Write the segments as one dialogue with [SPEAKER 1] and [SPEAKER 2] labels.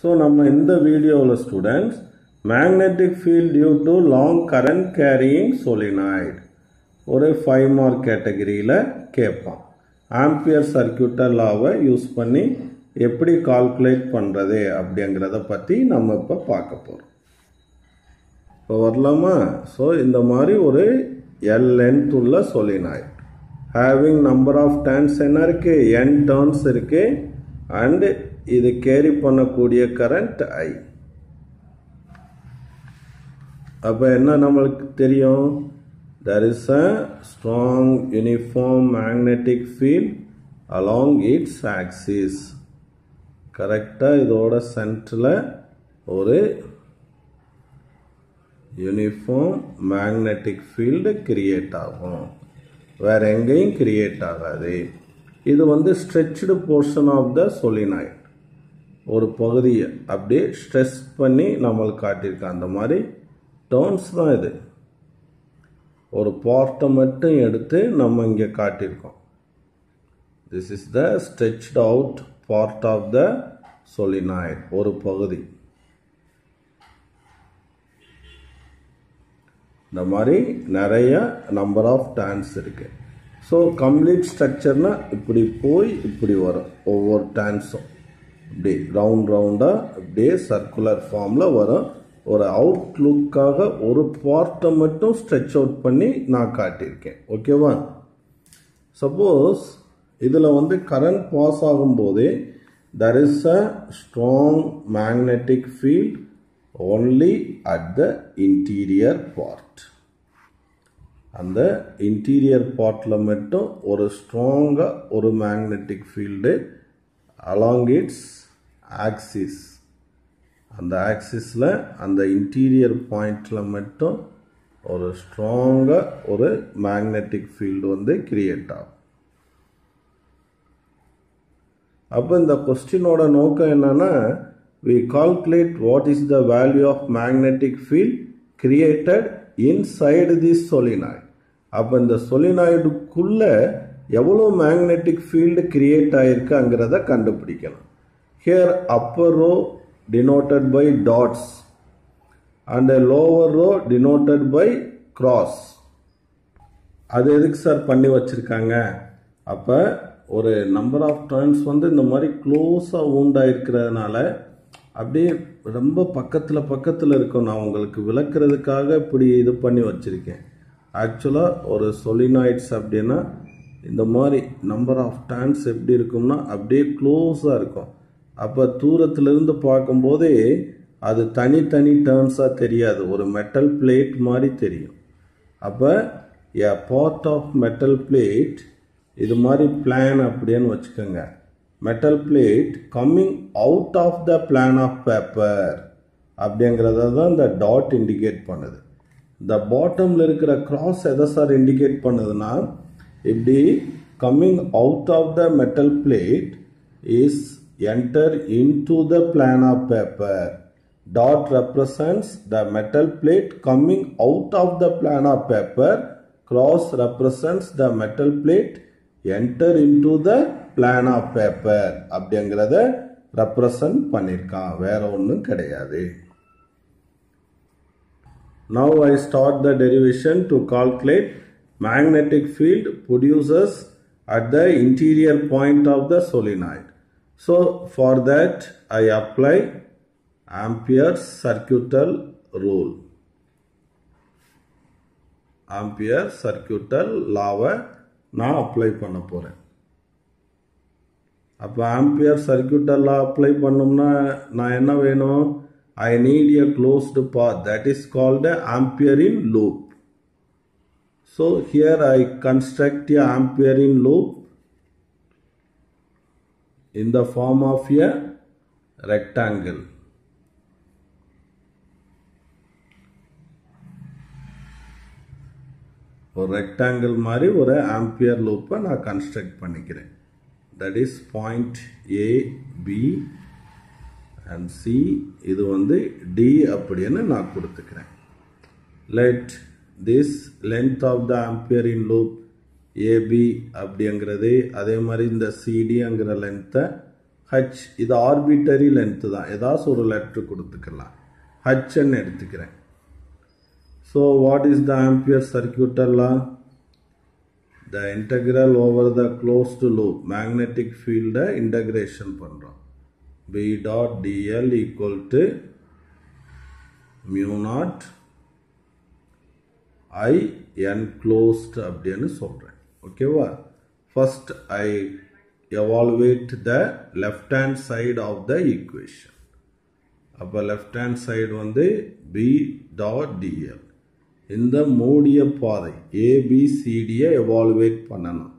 [SPEAKER 1] So, நம்ம இந்த வீடியோல students magnetic field due to long current carrying solenoid ஒரு 5 மார்க் கேட்டகரியில கேட்பான். ஆம்பியர் சர்க்யூட்டர் லாவை யூஸ் பண்ணி எப்படி கால்குலேட் பண்றது அப்படிங்கறத பத்தி நம்ம இப்ப பார்க்க போறோம். இப்போ வரலாமா? ஸோ இந்த மாதிரி ஒரு L length உள்ள solenoid having number of turns என்ன இருக்கு? N turns இருக்கு and இது கேரி பண்ணக்கூடிய கரண்ட் I. அப்ப என்ன நம்மளுக்கு தெரியும்? There is a strong uniform magnetic field along its axis. கரெக்டா இதோட சென்டர்ல ஒரு யூனிஃபார்ம் மேக்னெட்டிக் ஃபீல்டு கிரியேட் ஆகும். வேற எங்கேயும் கிரியேட் ஆகாது. இது வந்து stretched portion of the solenoid. ஒரு பகுதியை அப்படியே ஸ்ட்ரெஸ் பண்ணி நம்மளுக்கு காட்டியிருக்கோம். அந்த மாதிரி டர்ன்ஸ் தான் இது. ஒரு பார்ட்டை மட்டும் எடுத்து நம்ம இங்கே காட்டியிருக்கோம். This is the stretched out part of the solenoid. ஒரு பகுதி. இந்த மாதிரி நிறைய நம்பர் ஆஃப் டர்ன்ஸ் இருக்கு. ஸோ கம்ப்ளீட் ஸ்ட்ரக்சர்னா இப்படி போய் இப்படி வரும். ஒவ்வொரு டர்ன்ஸும் இப்படி ரவுண்ட் ரவுண்டாக இப்படியே சர்க்குலர் ஃபார்மில் வரும். ஒரு அவுட்லுக்காக ஒரு பார்ட்டை மட்டும் ஸ்ட்ரெச் அவுட் பண்ணி நான் காட்டியிருக்கேன். ஓகேவா? சப்போஸ் இதில் வந்து கரண்ட் பாஸ் ஆகும்போதே there is a strong magnetic field only at the interior part. அந்த இன்டீரியர் பார்ட்டில் மட்டும் ஒரு ஸ்ட்ராங்காக ஒரு magnetic field along it's axis. அந்த ஆக்சிஸில் அந்த இன்டீரியர் பாயிண்டில் மட்டும் ஒரு ஸ்ட்ராங்காக ஒரு மேக்னெட்டிக் ஃபீல்டு வந்து கிரியேட் ஆகும். அப்போ இந்த கொஸ்டினோட நோக்கம் என்னன்னா, we calculate what is the value of magnetic field created inside this solenoid. அப்போ இந்த solenoidக்குள்ள எவ்வளோ மேக்னெட்டிக் ஃபீல்டு கிரியேட் ஆயிருக்குங்கிறத கண்டுபிடிக்கணும். Here upper row denoted by dots and a lower row denoted by cross. அது எதுக்கு சார் பண்ணி வச்சிருக்காங்க? அப்போ ஒரு நம்பர் ஆஃப் டர்ன்ஸ் வந்து இந்த மாதிரி க்ளோஸாக ஊண்டாயிருக்கிறதுனால அப்படியே ரொம்ப பக்கத்தில் இருக்கும். நான் உங்களுக்கு விளக்குறதுக்காக இப்படி இது பண்ணி வச்சுருக்கேன். ஆக்சுவலாக ஒரு solenoids அப்படின்னா இந்த மாதிரி நம்பர் ஆஃப் டர்ன்ஸ் எப்படி இருக்கும்னா அப்படியே க்ளோஸாக இருக்கும். அப்போ தூரத்திலிருந்து பார்க்கும்போதே அது தனித்தனி டர்ன்ஸாக தெரியாது. ஒரு மெட்டல் பிளேட் மாதிரி தெரியும். அப்போ a part of metal plate இது மாதிரி பிளான் அப்படின்னு வச்சுக்கோங்க. Metal plate coming out of the plane of paper அப்படிங்கிறத தான் இந்த டாட் இண்டிகேட் பண்ணுது. இந்த பாட்டமில் இருக்கிற கிராஸ் எதை சார் இண்டிகேட் பண்ணுதுன்னா, இப்படி coming out of the metal plate is enter into the plane of paper. Dot represents the metal plate coming out of the plane of paper. Cross represents the metal plate enter into the plane of paper. அப்படிங்கிறத represent பண்ணிருக்கான். வேற ஒன்றும் கிடையாது. Now I start the derivation to calculate magnetic field produces at the interior point of the solenoid. So for that I apply Ampere's circuital rule. Ampere circuital law நான் apply பண்ண போறேன். அப்போ ampere circuital லா apply பண்ணோம்னா நான் என்ன வேணும்? I need a closed path, that is called a Amperean loop. So here I construct a Amperean loop in the form of a rectangle. ஒரு rectangle மாதிரி ஒரு ஆம்பியர் லூப்பை நான் கன்ஸ்ட்ரக்ட் பண்ணிக்கிறேன். That is point A B and C. இது வந்து D அப்படின்னு நான் கொடுத்துக்கிறேன். Let this length of the ஆம்பியரின் லூப் ஏபி அப்படிங்கிறது, அதே மாதிரி இந்த சிடிங்கிற லென்த்தை h இது ஆர்பிட்டரி லென்த் தான், ஏதாச்சும் ஒரு லெட்டர் கொடுத்துக்கலாம். h ன்னு எடுத்துக்கிறேன். So what is the ampere circuital law? The integral over the closed loop magnetic field integration பண்றோம். B dot dl equal to mu naught I enclosed அப்படின்னு சொல்றேன். ஓகேவா? First I evaluate the left hand side of the equation. அப்ப left hand side வந்து B dot dl. இந்த மூடிய பாதை ABCDயை evaluate பண்ணணும்.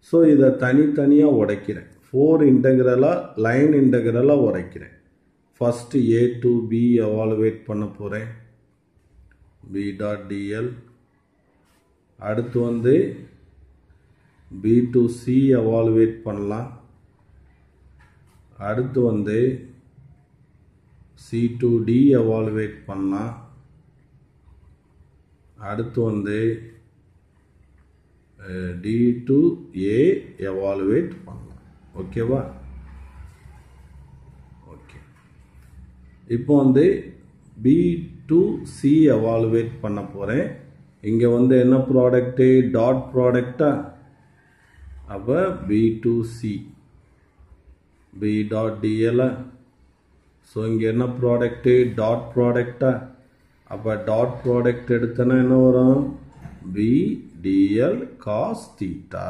[SPEAKER 1] ஸோ இதை தனித்தனியாக உடைக்கிறேன். 4 இன்டெக்ரலாக லைன் இன்டெக்ரலாக உடைக்கிறேன். First A to B evaluate பண்ண போகிறேன். B dot dl. அடுத்து வந்து B to C எவாலுவேட் பண்ணலாம். அடுத்து வந்து C to D எவாலுவேட் பண்ணலாம். அடுத்து வந்து D to A எவாலுவேட் பண்ணலாம். ஓகேவா? ஓகே. இப்போ வந்து B to C எவாலுவேட் பண்ண போகிறேன். இங்கே வந்து என்ன ப்ராடக்ட்டு? டாட் ப்ராடக்டா? அப்போ B to C B dot dl. So இங்கே என்ன ப்ராடக்ட்டு? டாட் ப்ராடக்டா? அப்போ டாட் ப்ராடக்ட் எடுத்தனா என்ன வரும்? B dl cos theta.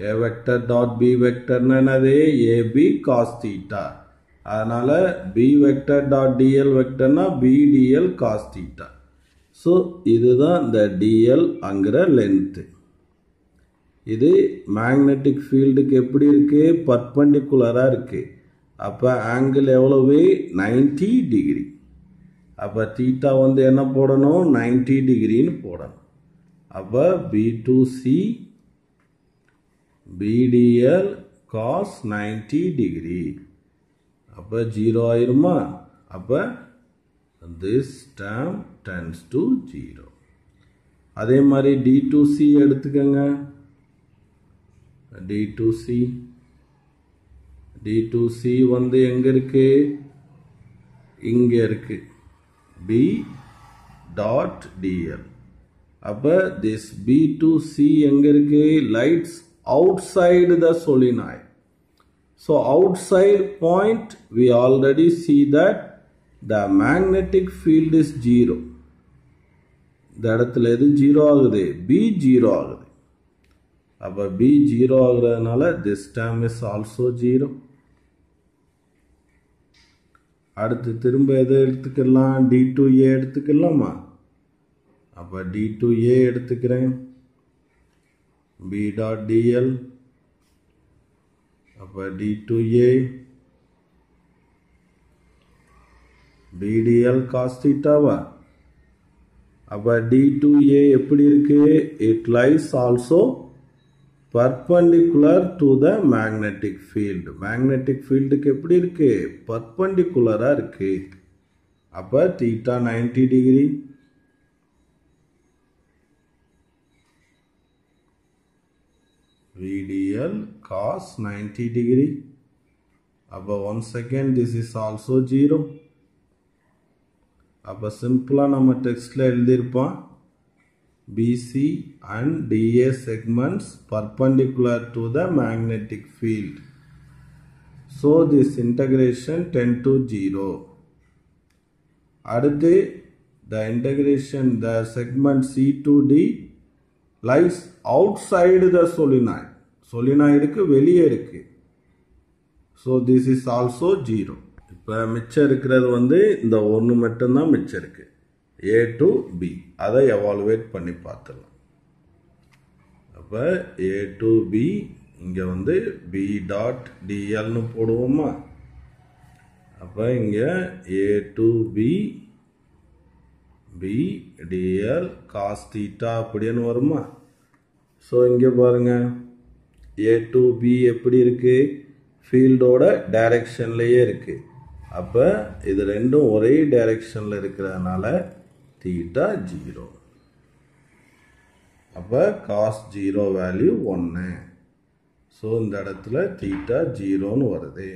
[SPEAKER 1] A vector dot B vectorனா என்னது? AB cos theta. அதனால B vector dot dl vectorனா B dl cos theta. So இதுதான் இந்த dl அங்கிற length. இது மேக்னெட்டிக் ஃபீல்டுக்கு எப்படி இருக்கு? பர்பண்டிகுலராக இருக்கு. அப்போ ஆங்கிள் எவ்வளவு? 90 டிகிரி. அப்போ தீட்டா வந்து என்ன போடணும்? 90 டிகிரின்னு போடணும். அப்போ B to C B dl cos 90 degree. அப்போ 0 ஆயிருமா? அப்போ this term tends to 0. அதே மாதிரி D to C எடுத்துக்கங்க. D to C D to C வந்து எங்க இருக்கு? இங்க இருக்கு. B dot dl. அப்ப this B to C எங்க இருக்கு? lights outside the solenoid. So outside point we already see that the magnetic field is 0. இந்த இடத்துல எது 0 ஆகுது? B 0 ஆகுது. அப்ப B 0 ஆகுறதுனால this term is also 0. அடுத்து திரும்ப எதை எடுத்துக்கலாம்? D to A எடுத்துக்கலாமா? அப்போ D to A எடுத்துக்கிறேன். B dot dl. அப்போ D to A B dl cos thetaவா? அப்போ D to A எப்படி இருக்கு? It lies also perpendicular to the magnetic field. Magnetic fieldக்கு எப்படி இருக்கு? பர்பண்டிகுலரா இருக்கு. அப்ப theta 90 degree. V dl cos 90 degree. அப்ப once again this is also 0. அப்ப சிம்பிளா நம்ம டெக்ஸ்ட்ல எழுதியிருப்போம். BC and DA segments perpendicular to the magnetic field. So this integration tend to 0. அடுத்து the integration the segment C to D lies outside the solenoid. solenoidக்கு வெளியே இருக்கு. So this is also 0. இப்போ மிச்சம் இருக்கிறது வந்து இந்த ஒன்று மட்டும்தான் மிச்சம் இருக்கு. A to B அதை எவாலுவேட் பண்ணி பார்த்துடலாம். அப்போ A to B இங்கே வந்து B டாட் dlன்னு போடுவோமா? அப்போ இங்கே A to B B dl cos theta அப்படின்னு வருமா? ஸோ இங்கே பாருங்க A to B எப்படி இருக்கு? ஃபீல்டோட டைரக்ஷன்லேயே இருக்கு. அப்போ இது ரெண்டும் ஒரே டைரக்ஷனில் இருக்கிறதுனால theta 0. அப்போ cos 0 வேல்யூ 1. ஸோ இந்த இடத்துல தீட்டா 0ன்னு வருது.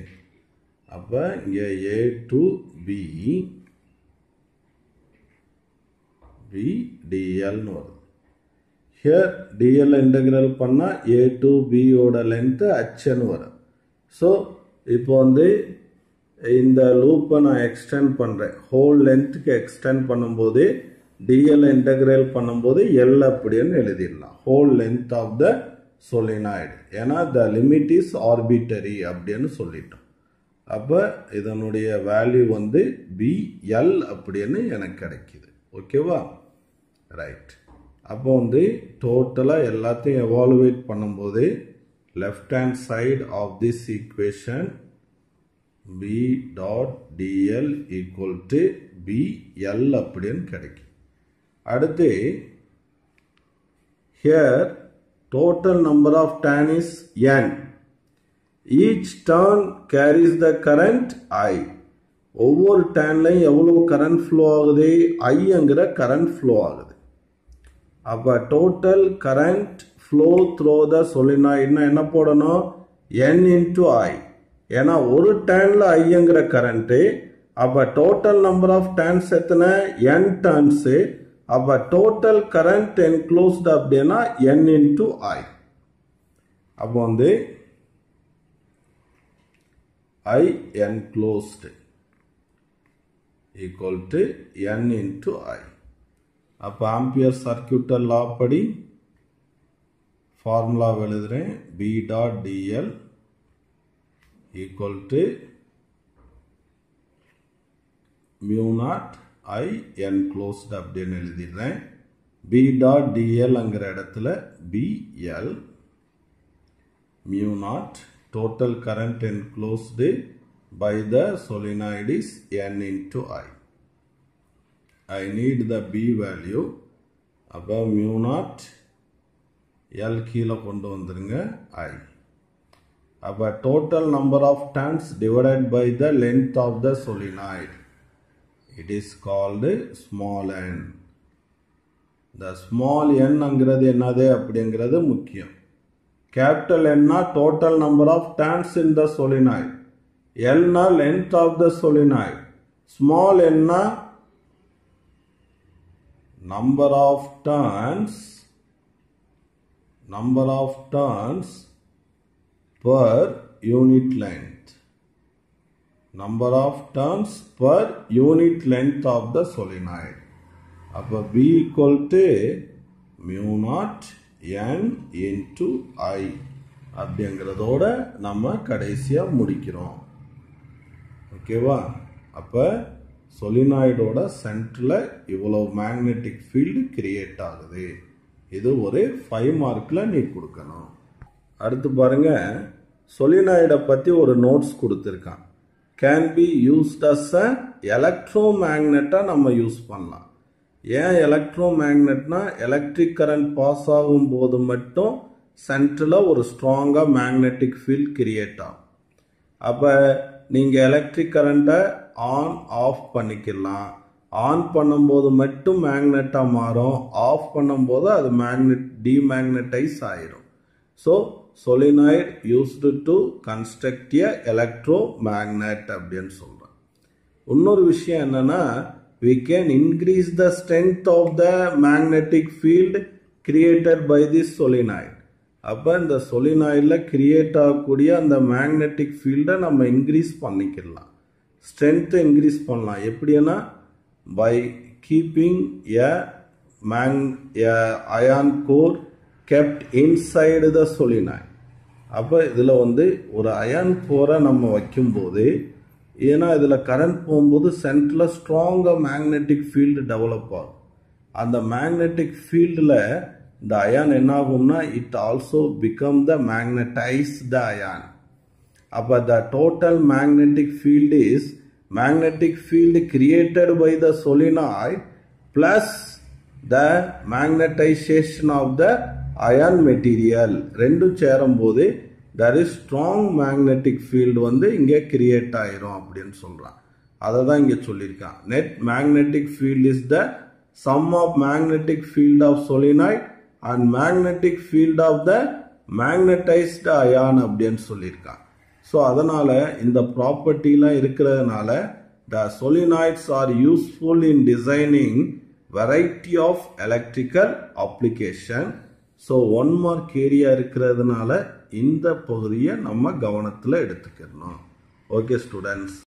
[SPEAKER 1] அப்போ இங்கே A to B dlன்னு வருது. Here dl இன்டெகிரல் பண்ணால் A to B ஓட லென்த்து hன்னு வரும். ஸோ இப்போ வந்து இந்த லூப்பை நான் எக்ஸ்டெண்ட் பண்ணுறேன். ஹோல் லென்த்துக்கு எக்ஸ்டெண்ட் பண்ணும்போது dl இன்டெகிரல் பண்ணும்போது L அப்படின்னு எழுதிடலாம். Whole length of the solenoid. ஏன்னா த லிமிட் இஸ் ஆர்பிட்டரி அப்படின்னு சொல்லிட்டோம். அப்போ இதனுடைய வேல்யூ வந்து BL அப்படின்னு எனக்கு கிடைக்குது. ஓகேவா? ரைட். அப்போ வந்து டோட்டலாக எல்லாத்தையும் எவாலுவேட் பண்ணும்போது left hand side of this equation B dot dl equal to BL அப்படின்னு கிடைக்கும். அடுத்து here total number of turn is n. Each turn carries the current I. ஒவ்வொரு டர்ன்லையும் எவ்வளவு கரண்ட் ஃப்ளோ ஆகுது? ஐங்கிற கரண்ட் ஃப்ளோ ஆகுது. அப்போ டோட்டல் கரண்ட் ஃப்ளோ த்ரோ த சொலினாய்டுனா என்ன போடணும்? n into I. ஏன்னா ஒரு டர்னில் ஐங்கிற கரண்ட்டு. அப்போ டோட்டல் நம்பர் ஆஃப் டர்ன்ஸ் எத்தனை? n turns. அப்போ டோட்டல் கரண்ட் என்க்ளோஸ்டு அப்படின்னா n into I. அப்போ வந்து I enclosed equal to n into I. அப்போ ஆம்பியர் சர்க்யூட்டல் லா படி ஃபார்முலா எழுதுறேன். B dot dl equal to mu naught I enclosed அப்படின்னு எழுதிடுறேன். B dot dl அங்கிற இடத்துல BL mu naught total current enclosed by the solenoid is n into I. I need the B value. அப்போ mu naught L கீழே கொண்டு வந்துருங்க I. அப்போ total number of turns divided by the length of the solenoid. It is called small n. The small n அங்கிறது என்னது அப்படிங்கிறது முக்கியம். Capital N na total number of turns in the solenoid. L na length of the solenoid. Small n na number of turns per unit length. Number of turns per unit length of the solenoid. அப்போ B equal to mu naught n into I அப்படிங்கிறதோட நம்ம கடைசியாக முடிக்கிறோம். ஓகேவா? அப்போ சொலினாய்டோட சென்டரில் இவ்வளோ magnetic field create ஆகுது. இது ஒரு 5 மார்க்கில் நீ கொடுக்கணும். அடுத்து பாருங்க, சொலினாய்டை பற்றி ஒரு நோட்ஸ் கொடுத்துருக்கான். Can be used as a electro மேக்னெட்டாக நம்ம யூஸ் பண்ணலாம். ஏன் எலக்ட்ரோ மேக்னெட்னா எலக்ட்ரிக் கரண்ட் பாஸ் ஆகும் போது மட்டும் சென்டரில் ஒரு ஸ்ட்ராங்காக மேக்னெட்டிக் ஃபீல்ட் கிரியேட் ஆகும். அப்போ நீங்கள் எலக்ட்ரிக் கரண்ட்டை ஆன் ஆஃப் பண்ணிக்கலாம். ஆன் பண்ணும்போது மட்டும் மேக்னெட்டாக மாறும், ஆஃப் பண்ணும்போது அது டிமேக்னடைஸ் ஆயிரும். So solenoid used to construct a electromagnet அப்படின்னு சொல்கிறேன். இன்னொரு விஷயம் என்னன்னா, we can increase the strength of the magnetic field created by this solenoid. அப்போ இந்த solenoidல கிரியேட் ஆகக்கூடிய அந்த மேக்னெட்டிக் ஃபீல்டை நம்ம இன்க்ரீஸ் பண்ணிக்கலாம், ஸ்ட்ரென்த்தை இன்க்ரீஸ் பண்ணலாம். எப்படின்னா by keeping a ion core kept inside the solenoid. அப்போ இதில் வந்து ஒரு அயன் கோரை நம்ம வைக்கும்போது, ஏன்னா இதில் கரண்ட் போகும்போது சென்டரில் ஸ்ட்ராங்காக மேக்னெட்டிக் ஃபீல்டு டெவலப் ஆகும். அந்த மேக்னெட்டிக் ஃபீல்டில் இந்த அயான் என்ன ஆகும்னா, it also become the magnetise the iron. அப்போ the total magnetic field is magnetic field created by the solenoid plus the magnetisation of the iron material. ரெண்டும் சேரும்போது there is strong magnetic field வந்து இங்கே create ஆயிரும் அப்படின்னு சொல்றான். அதை தான் இங்கே சொல்லியிருக்கான். net magnetic field is the sum of magnetic field of solenoid and magnetic field of the magnetised iron அப்படின்னு சொல்லியிருக்கான். ஸோ அதனால் இந்த ப்ராப்பர்ட்டிலாம் இருக்கிறதுனால the solenoids are useful in designing variety of electrical application. So 1 mark area இருக்கிறதுனால இந்த பகுதியை நம்ம கவனத்தில் எடுத்துக்கணும். Okay students.